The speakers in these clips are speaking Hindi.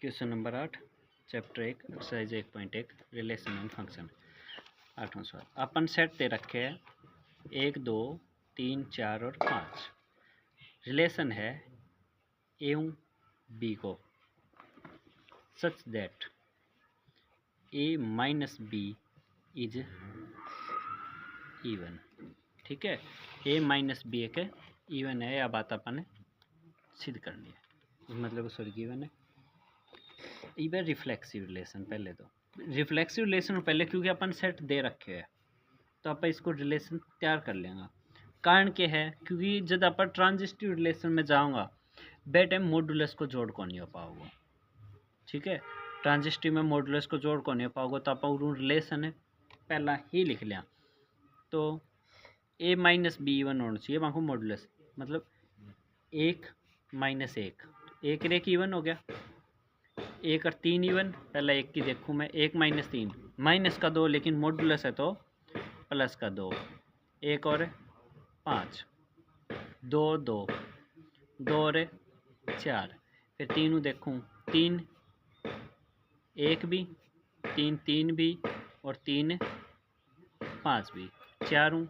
Question number 8 chapter 1 exercise 1.1 relation and function. 8वां सवाल। अपन सेट दे रखे हैं 1 2 3 4 और 5। रिलेशन है ए बी को such that A minus B is even. ठीक है, ए माइनस बी एक इवन है, या बात अपन ने सिद्ध करनी है, मतलब सॉरी गिवन है। ये रिफ्लेक्सिव रिलेशन पहले तो रिफ्लेक्सिव रिलेशन पहले क्योंकि अपन सेट दे रखे हैं तो आप इसको रिलेशन तैयार कर लेंगे। कारण क्या है, क्योंकि जब आप ट्रांजिस्टिव रिलेशन में जाऊंगा बे टाइम मॉडुलस को जोड़ को नहीं हो पाओगे। ठीक है, ट्रांजिस्टिव में मॉडुलस को जोड़ को नहीं हो पाओगे तो आप रिलेशन है पहला ही लिख लिया। तो ए माइनस बी इवन होना चाहिए वहाँ को मॉडुलस, मतलब 1 माइनस 1 एक रेख इवन हो गया। 1 और 3 इवन, पहला 1 की देखूँ मैं, 1 माइनस 3 माइनस का 2, लेकिन मॉडुलस है तो प्लस का 2। 1 और 5 2 2 2 और 4, फिर 3 देखूँ 3 1 भी 3 3 भी और 3 5 भी, 4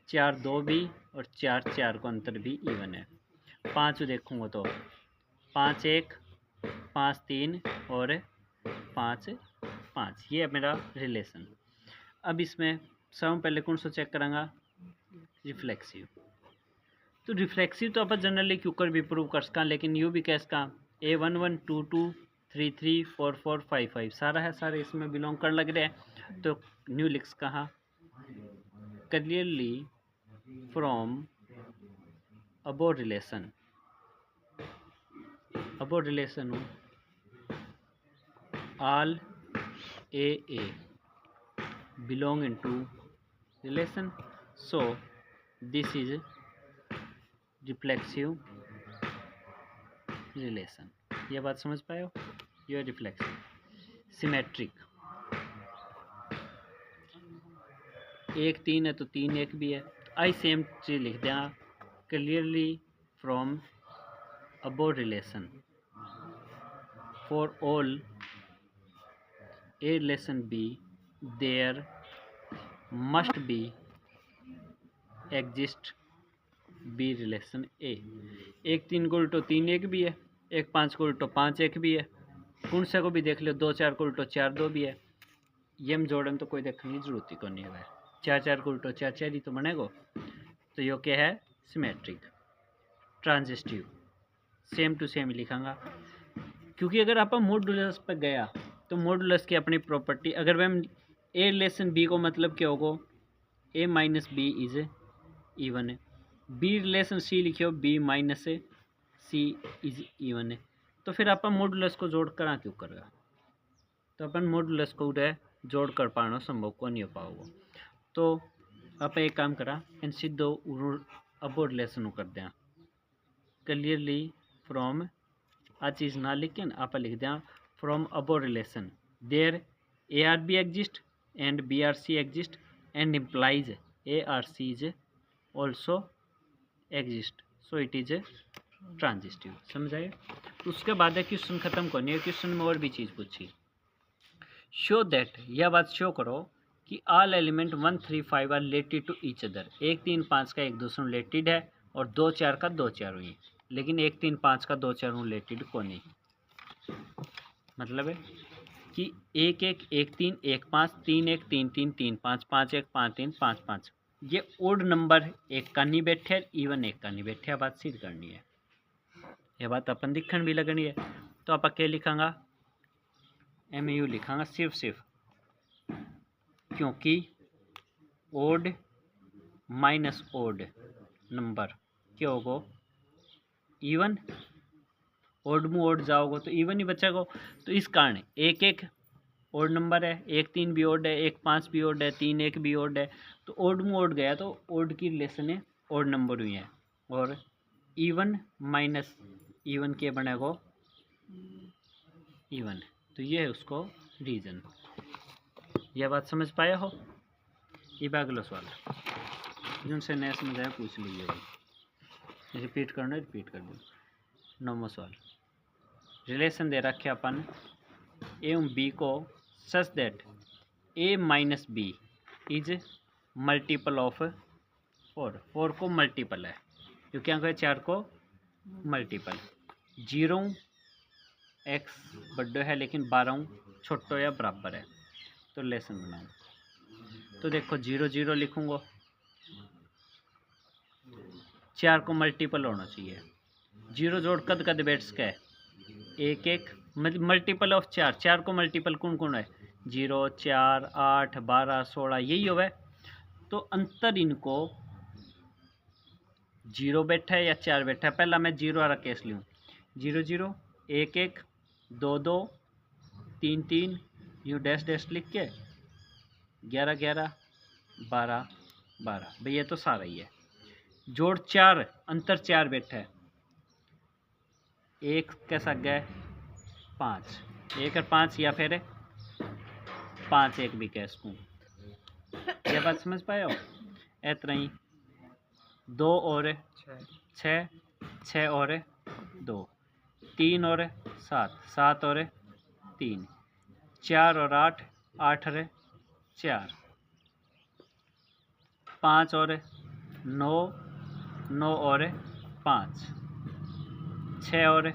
4 2 भी और 4 4 को अंतर भी इवन है। 5 देखूँगा तो 5 1 5 3 और 5 5, ये है मेरा रिलेशन। अब इसमें सब पहले कौन सा चेक करांगा, रिफ्लेक्सिव। तो रिफ्लेक्सिव तो आप जनरली क्यों कर भी प्रूव कर सका, लेकिन यू भी कह सका A1 1 2 2 3 3 4 4 5 5 सारा है, सारे इसमें बिलोंग कर लग रहे हैं। तो न्यू लिख्स कहा clearly from above relation all A belong into relation, so this is reflexive relation। ये बात समझ पाए हो, ये रिफ्लेक्सिव। सिमेट्रिक 1 3 है तो 3 1 भी है, आई सेम चीज लिख दें clearly from above relation for all A relation B there must be exist B relation A। 1 3 को उल्टो 3 1 भी है, 1 5 को उल्टो 5 1 भी है, गुणसे को भी देख लो 2 4 को उल्टो 4 2 भी है। ये हम जोड़न तो कोई देखने की जरूरत ही को नहीं है, 4 4 को उल्टो 4 4 ही तो बनेगा। तो ये क्या है, symmetric. Transitive same to same लिखांगा, क्योंकि अगर आप मॉडुलस पर गया तो मॉडुलस की अपनी प्रॉपर्टी, अगर वह ए रिलेशन बी को मतलब क्या होगा, A minus B is even है। बी रिलेशन सी लिखियो B minus C is even है। तो फिर आप मॉडुलस को जोड़ करा क्यों करेगा, तो अपन मॉडुलस को जोड़ कर पाना संभव को नहीं हो पाओगे। तो आप एक काम करा इन सीधो अबो रिलेशन कर दें क्लियरली फ्रॉम, आ चीज़ ना लिखें आप लिख दें from above relation there ARB exist and BRC exist and implies ARC is also exist, so it is a transitive. समझाइए। उसके बाद है क्वेश्चन खत्म करनी है, क्वेश्चन में और भी चीज़ पूछी। शो दैट, यह बात शो करो कि all element 1 3 5 are related to each other. 1 3 5 का एक दूसरे रिलेटेड है और 2 4 का 2 4 हुई, लेकिन 1 3 5 का 2 4 रिलेटेड को नहीं। मतलब है कि 1 1 1 3 1 5 3 1 3 3 3 5 5 1 5 3 5 5, ये ओड नंबर एक का नहीं बैठे, इवन एक का नहीं बैठे। बात सिद्ध करनी है, यह बात अपन दिखन भी लगनी है। तो आप क्या लिखांगा, MU लिखांगा सिर्फ क्योंकि ओड माइनस ओड नंबर क्या होगा, इवन। ओड में ओड जाओगे तो इवन ही बचेगा। तो इस कारण 1 1 ओड नंबर है, 1 3 भी ओड है, 1 5 भी ओड है, 3 1 भी ओड है। तो ओड में ओड गया तो ओड की रिलेशन है ओड नंबर हुई है, और इवन माइनस इवन के बनेगा इवन। तो ये है उसको रीजन। यह बात समझ पाया हो। ये अगला सवाल जिनसे नया समझ आया पूछ लीजिए भाई, रिपीट करना रिपीट कर दो। 9वां सवाल, रिलेशन दे रखे अपन ए एवं बी को such that A minus B is multiple of 4 को मल्टीपल है, जो क्या कहे 4 को मल्टीपल। 0 एक्स बड़ो है लेकिन 12 छोटो या बराबर है, तो लेसन बनाऊँ तो देखो 0 0 लिखूँगा, 4 को मल्टीपल होना चाहिए। 0 जोड़ कद कद बैठ सके 1 1 मल्टीपल ऑफ 4, 4 को मल्टीपल कौन कौन है 0 4 8 12 16 यही होवे। तो अंतर इनको 0 बैठा है या 4 बैठा है, पहला मैं 0 वाला केस लूँ 0 0 1 1 2 2 3 3 यूँ डैश डैश लिख के 11 11 12 12 भाई ये तो सारा ही है। जोड़ 4 अंतर 4 बैठा है, 1 कैसा गया 5 1 और 5 या फिर 5 1 भी कह सकूँ, ये बात समझ पाए हो। इतना ही 2 और 6 6 और 2 3 और 7 7 और 3 4 और 8 8 और 4 5 और 9 9 और 5 6 और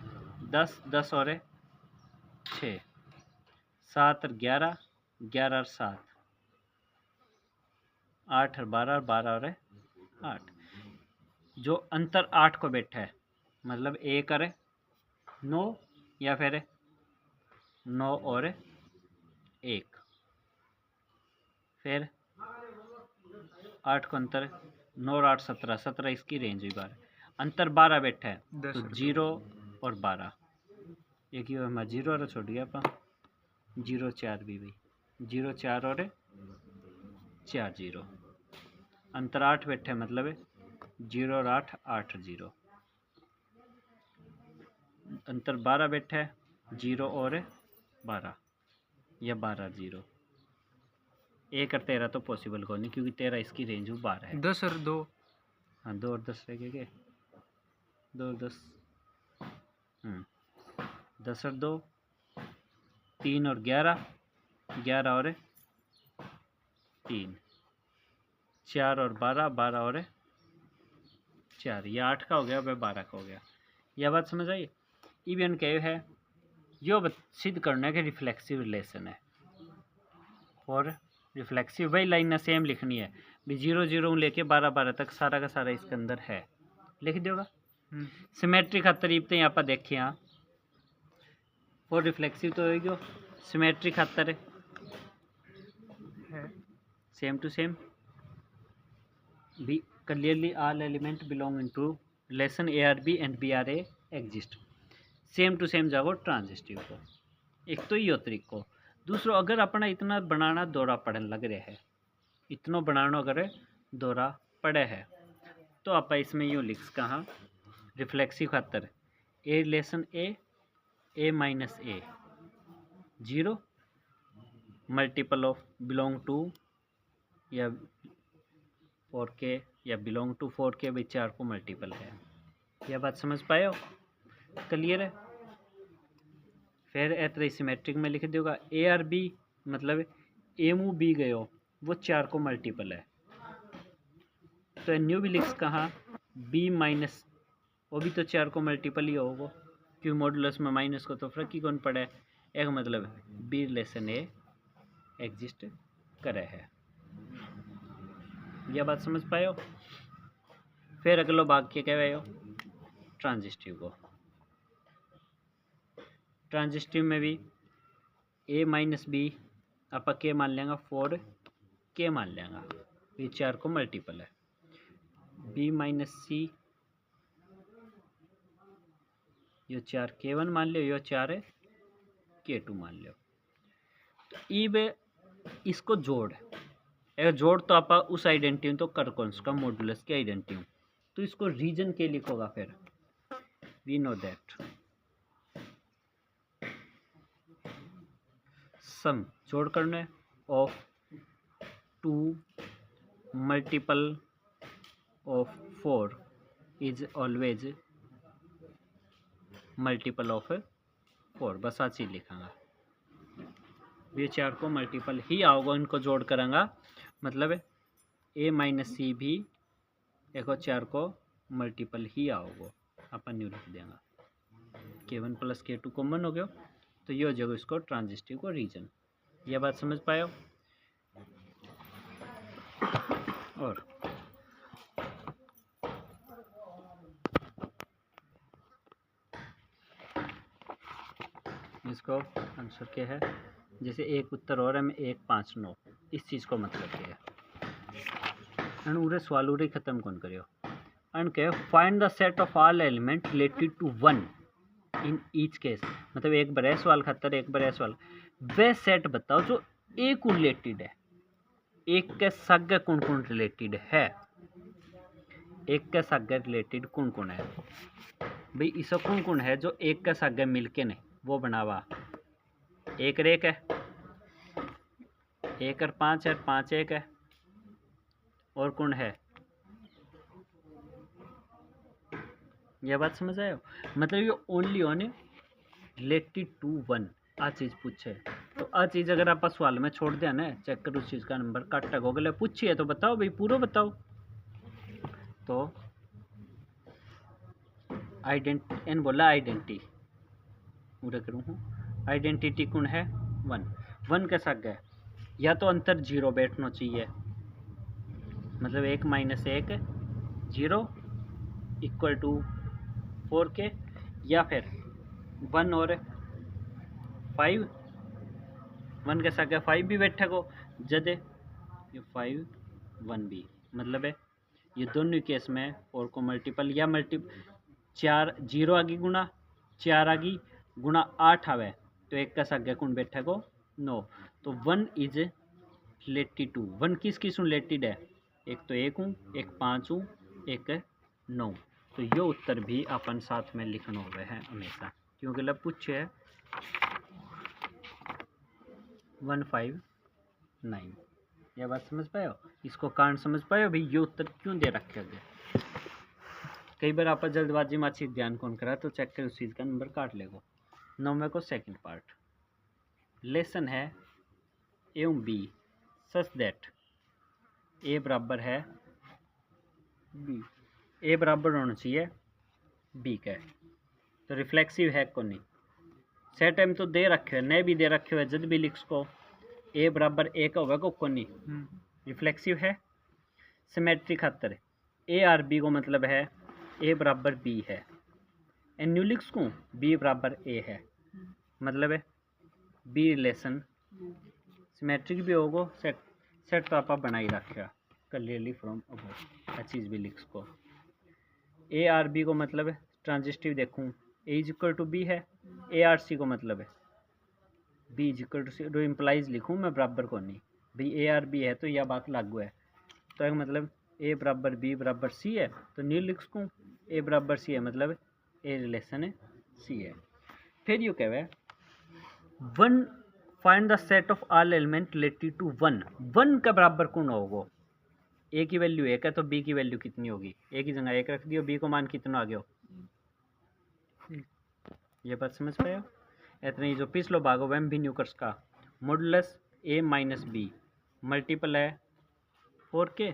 10 10 और 6 7 और 11 11 और 7 8 और 12 12 और 8। जो अंतर 8 को बैठा है मतलब 1 और 9 या फिर 9 और 1, फिर 8 को अंतर 9 और 8 17 17 इसकी रेंज हुई 12। अंतर 12 बैठा है तो 0 और 12 एक ही मैं 0 और छोड़ गया अपन 0 4 भी भाई 0 4 और 4 0। अंतर 8 बैठा है मतलब 0 और 8 8 0। अंतर 12 बैठा है 0 और 12 या 12 0। 1 और 13 तो पॉसिबल को नहीं क्योंकि 13 इसकी रेंज 12 है। 10 और 2 हाँ 2 और 10 रह गए 2 और 10 10 और 2 3 और 11 11 और 3 4 और 12 12 और 4 ये 8 का हो गया वह 12 का हो गया। यह बात समझ आई। इवन क्या है जो सिद्ध करने के रिफ्लेक्सिव रिलेशन है और रिफ्लेक्सिव वही लाइन ना सेम लिखनी है भी 0 0 लेके 12 12 तक सारा का सारा इसके अंदर है लिख दोगा। सिमेट्री खातर इब यहाँ पर देखे हाँ और रिफ्लेक्सिव तो होगी सिमेट्री खातर same to same B clearly all element belonging to relation ARB and BRA exist। Same to same जागो ट्रांजिस्टिव को एक तो यो तरीको। दूसरो अगर अपना इतना बनाना दौरा पड़न लग रहा है इतना बनाना अगर दौरा पड़े है तो आप इसमें यूँ लिख कहाँ रिफ्लेक्सिव खातर a relation a minus a 0 multiple of belong to या 4K या बिलोंग टू 4K भाई 4 को मल्टीपल है। यह बात समझ पाए हो क्लियर है। फिर ऐसे सिमेट्रिक में लिख दोगा ARB मतलब एमू बी गयो वो 4 को मल्टीपल है तो न्यू भी लिख कहाँ B माइनस वो भी तो 4 को मल्टीपल ही होगा क्योंकि मॉडुलस में माइनस को तो फर्क ही कौन पड़ा है। एक मतलब B रिलेशन ए एग्जिस्ट करे है। यह बात समझ पाए हो। फिर अगलो भाग के कहे हो ट्रांजिस्टिव को। ट्रांजिस्टिव में भी ए माइनस बी आप के मान लेंगे 4K मान लेंगे ये 4 को मल्टीपल है। बी माइनस सी यो 4K1 मान लो यो 4K2 मान लो। तो ईब इसको जोड़ अगर जोड़ तो आप उस आइडेंटिटी तो कर कौन सा मॉडुलस की आइडेंटिटी तो इसको रीजन के लिखोगा। फिर वी नो दैट सम जोड़ करने of 2 multiple of 4 is always multiple of 4 बस आ चीज़ लिखांगा। ये 4 को मल्टीपल ही आओगे, इनको जोड़ करांगा मतलब a माइनस सी भी एक और 4 को मल्टीपल ही आओगे। अपन न्यू लिख देंगे K1 प्लस K2 कॉमन हो गया, तो ये हो जाएगा इसको ट्रांजिस्टिव को रीजन। यह बात समझ पाए हो? और इसको आंसर क्या है, जैसे एक उत्तर और है में 1 5 9, इस चीज़ को मतलब क्या है। उरे सवाल उरे खत्म कौन करियो एंड के find the set of all element related to 1 in each case, मतलब एक बड़े सवाल खातर एक बड़े सवाल वे सेट बताओ जो एक रिलेटेड है, एक के साथ कौन कौन रिलेटेड है, एक के साथ रिलेटेड कौन कौन है भाई, इसे कौन कौन है जो एक के साथ मिलके ने वो बनावा। एक रेक है, 1 और 5 है, 5 1 है, और कौन है, यह बात समझ आए हो? मतलब ये ओनली ऑन रिलेटेड टू 1 आ चीज़ पूछे, तो आ चीज़ अगर आप सवाल में छोड़ दिया ना, चेक करो उस चीज़ का नंबर काट हो गया। पूछी है तो बताओ भाई, पूरा बताओ। तो आइडेंटिटी एन बोला, आइडेंटिटी पूरा करूँ हूँ, आइडेंटिटी कौन है 1 के साथ गए, या तो अंतर 0 बैठना चाहिए, मतलब 1 माइनस 1 0 इक्वल टू 4 के, या फिर 1 और 5, 1 के साथ गए 5 भी बैठे को जदे ये 5 1 भी, मतलब है ये दोनों केस में 4 को मल्टीपल या 4 0 आगे गुणा 4 आगे गुणा 8 आवे, तो 1 का साथ गए कौन बैठे को 9, तो 1 इज रिलेटेड टू 1 किस किस रिलेटेड है, एक तो 1 हूँ, एक 5 हूँ, एक 9, तो ये उत्तर भी अपन साथ में लिखना हुए हैं हमेशा, क्योंकि लब पूछे है 159। यह बात समझ पाए हो? इसको कारण समझ पाए हो भाई, ये उत्तर क्यों दे रखे गए। कई बार आप जल्दबाजी में अच्छी ध्यान कौन करा तो चेक कर उस चीज़ का नंबर काट लेगो। 9वें को सेकंड पार्ट लेसन है एवं बी सच दैट ए बराबर है बी, ए बराबर होना चाहिए बी का, तो रिफ्लेक्सिव है को नहीं, सेट एम तो दे रखे हो, नए भी दे रखे हो, जब भी लिख को ए बराबर ए का होगा को नहीं, रिफ्लेक्सिव है। सिमेट्री खातर ए आर बी को मतलब है ए बराबर बी है, एन न्यू लिख्स को बी बराबर ए है, मतलब है बी रिलेशन सिमेट्रिक भी होगो, सेट तो आप बना ही रखा क्लियरली फ्रॉम अबव, चीज़ भी लिख्स को ए आर बी को मतलब है ट्रांजिस्टिव देखूँ ए इज इक्वल टू बी है, ए आर सी को मतलब है बी इज इक्वल टू सी, जो इम्प्लाइज लिखूँ मैं बराबर को नहीं भाई, ए आर बी है तो यह बात लागू है, तो एक मतलब ए बराबर बी बराबर सी है, तो न्यू लिखूँ ए बराबर सी है, मतलब ए रिलेशन है सी है। फिर यू कह 1 find the set of all element related to 1 का बराबर कौन होगा, ए की वैल्यू 1 है तो बी की वैल्यू कितनी होगी, ए की जगह 1 रख दियो, बी को मान कितना आ गया, ये बात समझ पाए हो? इतना ही जो पिछलो भाग हो भी न्यूकर्स का modulus A minus be multiple है 4 के,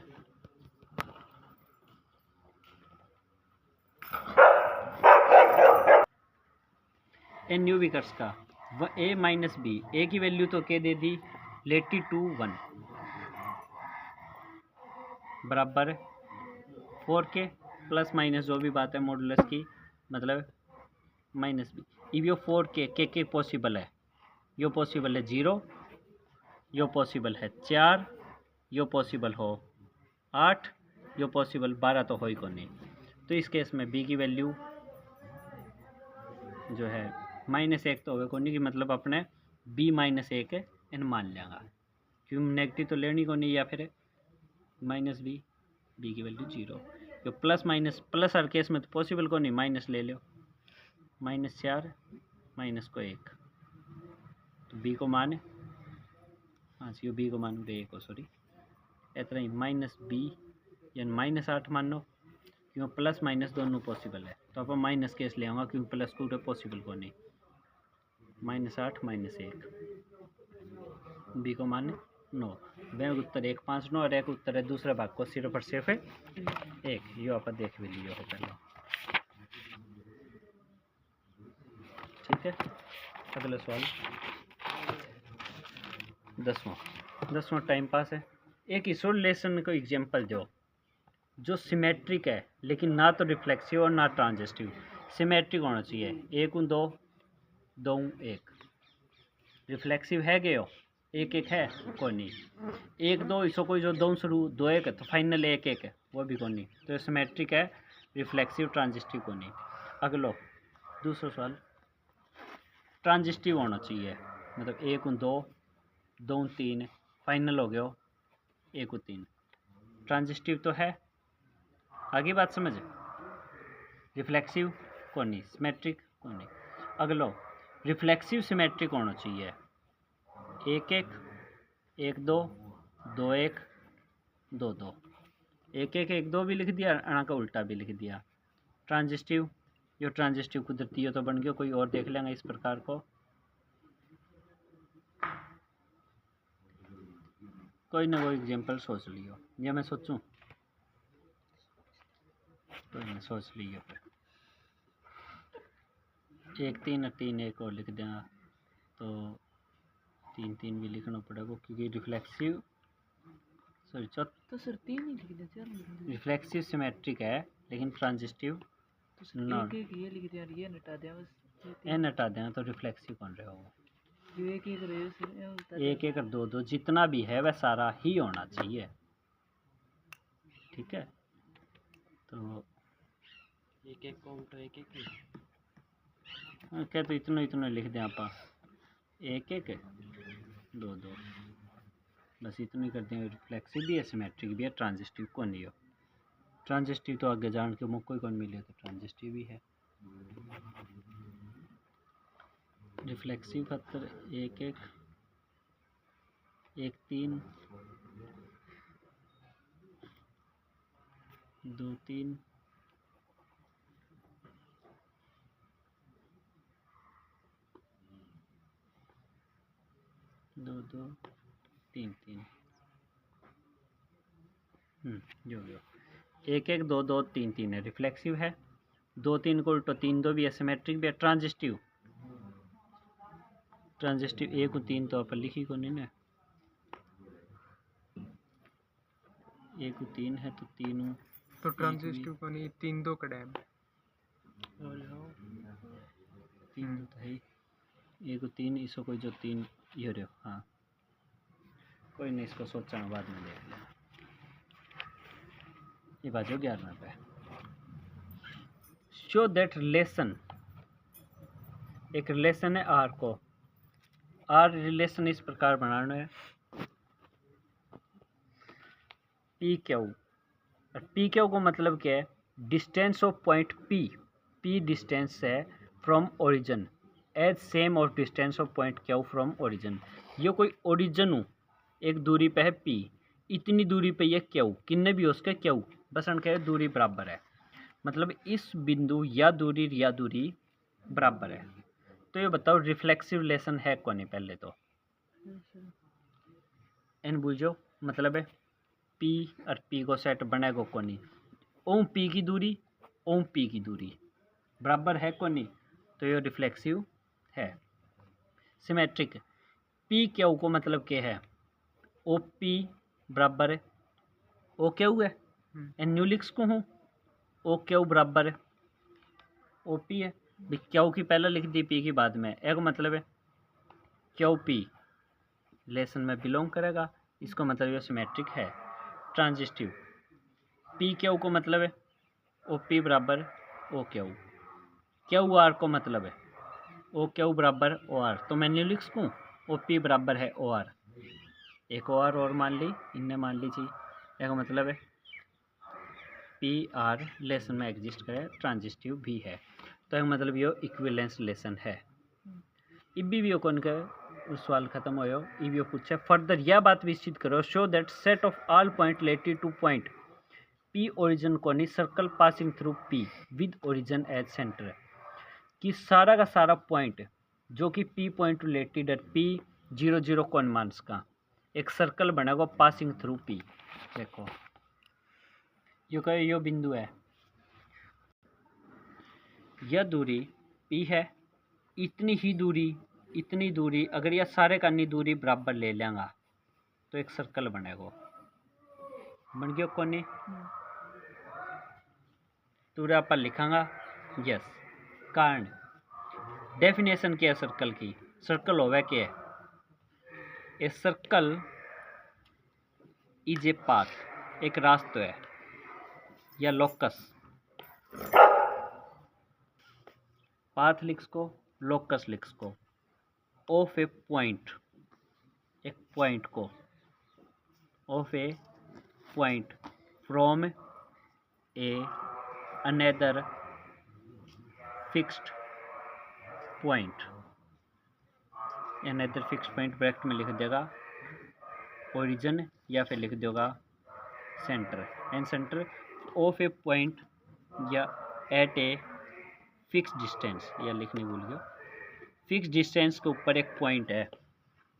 एन न्यू विकर्स का ए माइनस बी, ए की वैल्यू तो के दे दी रिलेटेड टू 1 बराबर 4 के प्लस माइनस जो भी बात है मॉडुलस की, मतलब माइनस बी, इब यो 4 के पॉसिबल है, यो पॉसिबल है 0, यो पॉसिबल है 4, यो पॉसिबल हो 8, यो पॉसिबल 12 तो हो ही को नहीं, तो इस केस में बी की वैल्यू जो है -1 तो होगा को नहीं, कि मतलब अपने बी -1 इन मान लेंगे, क्यों नेगेटिव तो लेनी को नहीं, या फिर माइनस बी की वैल्यू 0, जो प्लस माइनस प्लस हर केस में तो पॉसिबल को नहीं, माइनस ले लो, -4 माइनस को 1, तो बी को मान हाँ जी बी को मान दे को सॉरी इतना ही -b यानी -8 मान लो, क्यों प्लस माइनस दोनों पॉसिबल है, तो आप माइनस केस ले आऊँगा क्योंकि प्लस को पॉसिबल को नहीं, -8 -1 बी को मान 9 वे उत्तर 1 5 9 और एक उत्तर है दूसरे भाग को सिर्फ और सिर्फ 1 यो आप देख भी लियो हो पहले। ठीक है, अगला सवाल 10वां टाइम पास है। एक इसोलेशन को एग्जांपल जो सिमेट्रिक है लेकिन ना तो रिफ्लेक्सिव और ना ट्रांजिस्टिव। सिमेट्रिक होना चाहिए 1 2 2 1। रिफ्लेक्सिव है गयो 1 1 है कोई नहीं। 1 2 इसको कोई जो 2 शुरू 2 1 है तो फाइनल 1 1 है वो भी कोई नहीं। तो सिमेट्रिक है, रिफ्लेक्सिव ट्रांजिस्टिव कोई नहीं। अगलो दूसरा सवाल ट्रांजिस्टिव होना चाहिए मतलब 1 2 2 3 फाइनल हो गया 1 3। ट्रांजिस्टिव तो है, आगे बात समझ। रिफ्लेक्सिव कौन नहीं, सिमेट्रिक कौन नहीं। अगलो रिफ्लेक्सिव सिमेट्रिक होना चाहिए 1 1 1 2 2 1 2 2 1 1 1 2 भी लिख दिया, अणा का उल्टा भी लिख दिया। ट्रांजिस्टिव जो ट्रांजिस्टिव कुदरती हो तो बन गया, कोई और देख लेंगे इस प्रकार को। कोई ना कोई एग्जांपल सोच लियो या मैं सोचूं, तो मैं सोच लियो फिर 1 3 3 1 और लिख देना तो 3 3 भी लिखना पड़ेगा क्योंकि रिफ्लेक्सिव सॉरी तो सर 3 ही लिख देते यार। रिफ्लेक्सिव सिमेट्रिक है लेकिन ट्रांजिस्टिव तो नॉट। एक ये लिख दिया, ये हटा दिया बस। एन हटा देना तो रिफ्लेक्सिव कौन रहा होगा। जो एक एक रहे सर 1 1 और 2 2 जितना भी है वह सारा ही होना चाहिए। ठीक है, तो 1 1 काउंट 1 1 क्या तो इतना लिख दें आप 1 1 2 2 बस इतना ही कर दें। रिफ्लेक्सिव भी है, सिमेट्रिक भी है, ट्रांजिस्टिव को नहीं हो। ट्रांजिस्टिव तो आगे जान के मौका ही कौन मिले तो ट्रांजिस्टिव भी है। रिफ्लेक्सिव खतर 1 1 1 3 2 3 2 2 3 3 जो 1 1 2 2 3 3 है, रिफ्लेक्सिव है। 2 3 को उल्टो 3 2 भी है, सिमेट्रिक भी है। ट्रांजिस्टिव 1 को 3 तो अपन लिखी को नहीं ना, 1 को 3 है तो 3 तो ट्रांजिस्टिव को नहीं 3 2 का डैम 3 तो है 1 को 3 इसको कोई जो 3 ये रहे। हाँ कोई नहीं, इसको सोचा बाद में देख लेना। ये बाजू 11 पे शो दैट रिलेशन, एक रिलेशन है आर को। आर रिलेशन इस प्रकार बनाना है पी क्यू। पी क्यू को मतलब क्या है, distance of point P. P distance है from origin as same of distance of point Q from origin. ये कोई ओरिजिन हो एक दूरी पे है पी, इतनी दूरी पे ये क्यू, किन्ने भी उसके क्यू बस उनके दूरी बराबर है। मतलब इस बिंदु या दूरी बराबर है। तो ये बताओ रिफ्लेक्सिव रिलेशन है कौन है। पहले तो इन बुझो मतलब है पी और पी को सेट बनेगा कौन नहीं। ओम पी की दूरी ओम पी की दूरी बराबर है कौन नहीं, तो ये रिफ्लेक्सिव है। सिमेट्रिक पी क्यू को मतलब क्या है, ओ पी बराबर है ओ क्यू है। एन न्यू लिख्स को हूँ ओ क्यू बराबर है ओ पी है। क्यू की पहले लिख दी पी की बाद में। एक मतलब है क्यू पी रिलेशन में बिलोंग करेगा, इसको मतलब ये सिमेट्रिक है। ट्रांजिस्टिव पी क्यू को मतलब है ओ पी बराबर ओ क्यू। क्यू आर को मतलब है ओ क्यू बराबर ओ आर। तो मैं न्यू लिख सकूँ ओ पी बराबर है ओ आर। एक ओ आर और मान ली, इनने मान ली चाहिए। एक मतलब है पी आर रिलेशन में एग्जिस्ट करे, ट्रांजिस्टिव भी है। तो एक मतलब ये इक्विवेलेंस रिलेशन है। इबी भी कौन का सवाल खत्म हो इबी पूछे फर्दर यह बात विस्तृत करो show that set of all point related to point P origin कोनी circle passing through P with origin as centre. कि सारा का सारा पॉइंट जो कि P पॉइंट रिलेटेड है P 0 कौन मार्क्स का एक सर्कल बनेगा पासिंग थ्रू P। देखो यो कहो यो बिंदु है, यह दूरी P है, इतनी दूरी अगर यह सारे का नहीं दूरी बराबर ले लेंगा तो एक सर्कल बनेगा। बन गया कौन पूरा पर लिखांगा यस। कारण डेफिनेशन क्या है सर्कल की, सर्कल होवे क्या है, a circle is a path, एक रास्ता है या लोकस, पाथ लिख को लोकस लिख को ऑफ ए पॉइंट, एक पॉइंट को of A point from a another fixed point, another fixed point bracket में लिख देगा ओरिजिन या फिर लिख देगा centre and centre of A point या एट ए फिक्स डिस्टेंस, या लिखने भूल गया। फिक्स डिस्टेंस के ऊपर एक पॉइंट है,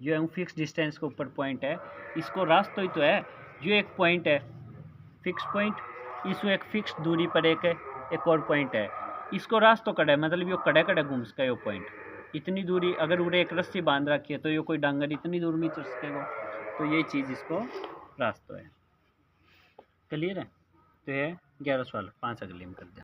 जो फिक्स डिस्टेंस के ऊपर पॉइंट है, इसको रास्ता ही तो है, जो एक पॉइंट है फिक्स पॉइंट, इसको एक फिक्स दूरी पर एक और पॉइंट है, इसको रास्ता कड़ा है, मतलब यो कड़े कड़े घूम सके यो पॉइंट, इतनी दूरी अगर उड़े एक रस्सी बांध रखी है तो यो कोई डांगर इतनी दूर में चल सकेगा, तो ये चीज़ इसको रास्ता है। क्लियर है? तो ये 11 सवाल 5 अगले में कर दिया।